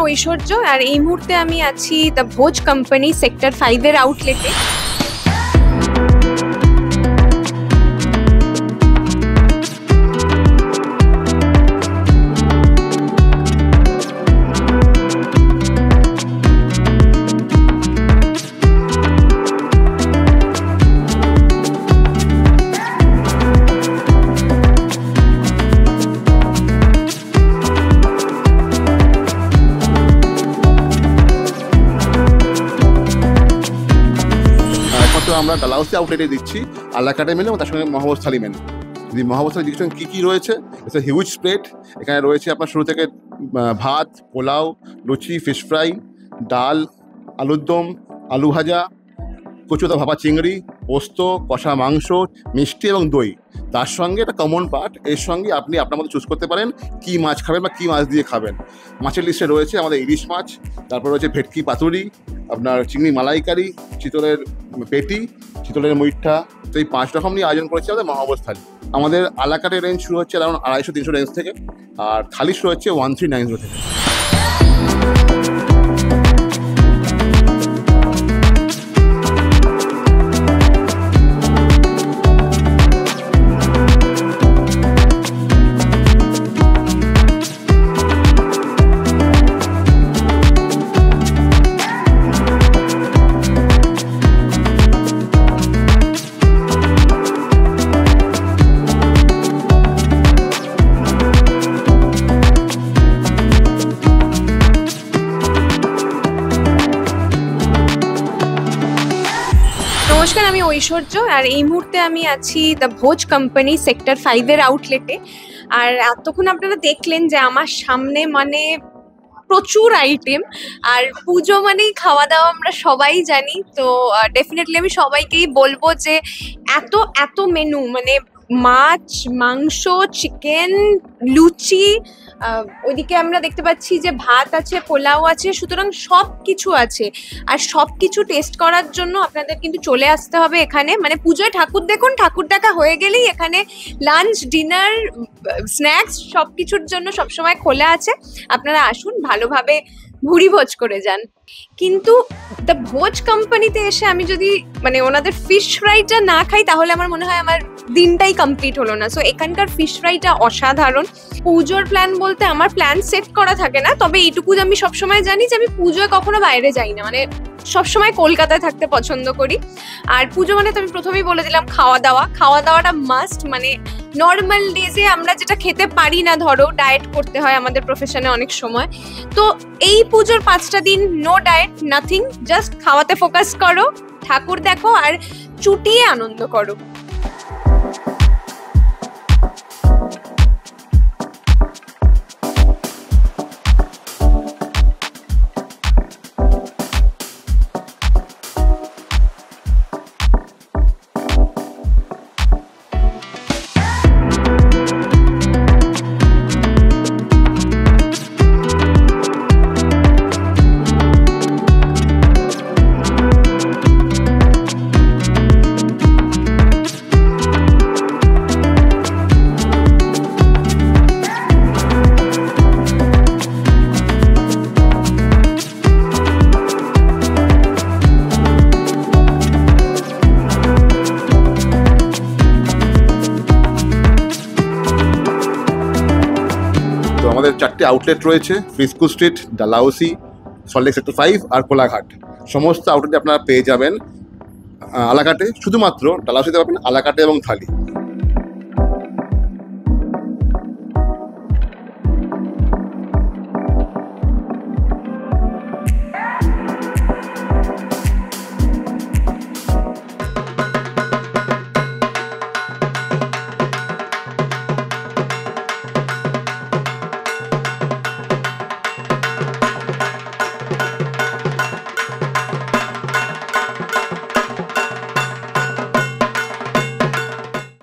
ঐশ্বর্য, আর এই মুহূর্তে আমি আছি দ্য ভোজ কোম্পানি সেক্টর 5 এর আউটলেটে। আমরা ডালহাউসি আউটলেটে দিচ্ছি আলাকাটে মেনু এবং তার সঙ্গে মহাভোজ থালি মেনু। যদি মহাভোজ থালি দেখছেন কী কী রয়েছে, এটা হিউজ প্লেট। এখানে রয়েছে আপনার শুরু থেকে ভাত, পোলাও, লুচি, ফিশ ফ্রাই, ডাল, আলুর দম, আলু ভাজা, কচুতা ভাপা চিংড়ি, পোস্ত, কষা মাংস, মিষ্টি এবং দই। তার সঙ্গে একটা কমন পার্ট, এর সঙ্গে আপনি আপনার মতো চুজ করতে পারেন কী মাছ খাবেন বা কী মাছ দিয়ে খাবেন। মাছের লিস্টে রয়েছে আমাদের ইলিশ মাছ, তারপর রয়েছে ভেটকি পাতুরি, আপনার চিংড়ি মালাইকারি, চিতলের পেটি, চিতলের মুইঠা। তো এই 5 রকম নিয়ে আয়োজন করেছি আমাদের মহাভোজ থালি। আমাদের আলাকাটের রেঞ্জ শুরু হচ্ছে অ্যারাউন্ড 250-300 রেঞ্জ থেকে, আর থালি শুরু হচ্ছে 1390 থেকে। নমস্কার, আমি ঐশ্বর্য, আর এই মুহূর্তে আমি আছি দ্য ভোজ কোম্পানি সেক্টর 5 এর আউটলেটে। আর এতক্ষণ আপনারা দেখলেন যে আমার সামনে মানে প্রচুর আইটেম, আর পুজো মানেই খাওয়া দাওয়া আমরা সবাই জানি। তো ডেফিনেটলি আমি সবাইকেই বলবো যে এত এত মেনু, মানে মাছ, মাংস, চিকেন, লুচি, ওইদিকে আমরা দেখতে পাচ্ছি যে ভাত আছে, পোলাও আছে, সুতরাং সব কিছু আছে। আর সব কিছু টেস্ট করার জন্য আপনাদের কিন্তু চলে আসতে হবে এখানে। মানে পুজোয় ঠাকুর দেখুন, ঠাকুর দেখা হয়ে গেলেই এখানে লাঞ্চ, ডিনার, স্ন্যাক্স সব কিছুর জন্য সবসময় খোলা আছে। আপনারা আসুন, ভালোভাবে ভুরি ভোজ করে যান। কিন্তু দ্য ভোজ কোম্পানিতে এসে আমি যদি মানে ওনাদের ফিশ ফ্রাইটা না খাই, তাহলে আমার মনে হয় আমার দিনটাই কমপ্লিট হলো না। সো এখানকার ফিশ ফ্রাইটা অসাধারণ। পুজোর প্ল্যান বলতে আমার প্ল্যান সেট করা থাকে না, তবে এইটুকু আমি সবসময় জানি যে আমি পুজোয় কখনো বাইরে যাই না, মানে সবসময় কলকাতায় থাকতে পছন্দ করি। আর পুজো মানে তো আমি প্রথমেই বলে দিলাম খাওয়া দাওয়াটা মাস্ট। মানে নর্মাল ডেজে আমরা যেটা খেতে পারি না, ধরো ডায়েট করতে হয় আমাদের প্রফেশনে অনেক সময়, তো এই পুজোর 5টা দিন নো ডায়েট, নাথিং, জাস্ট খাওয়াতে ফোকাস করো, ঠাকুর দেখো আর চুটিয়ে আনন্দ করো। আমাদের 4টে আউটলেট রয়েছে, ফ্রিস্কো স্ট্রিট, ডালহাউসি, সল্টলেক সেক্টর 5 আর কোলাঘাট। সমস্ত আউটলেটে আপনারা পেয়ে যাবেন আলাকাটে, শুধুমাত্র ডালহাউসিতে পাবেন আলাকাটে এবং থালি।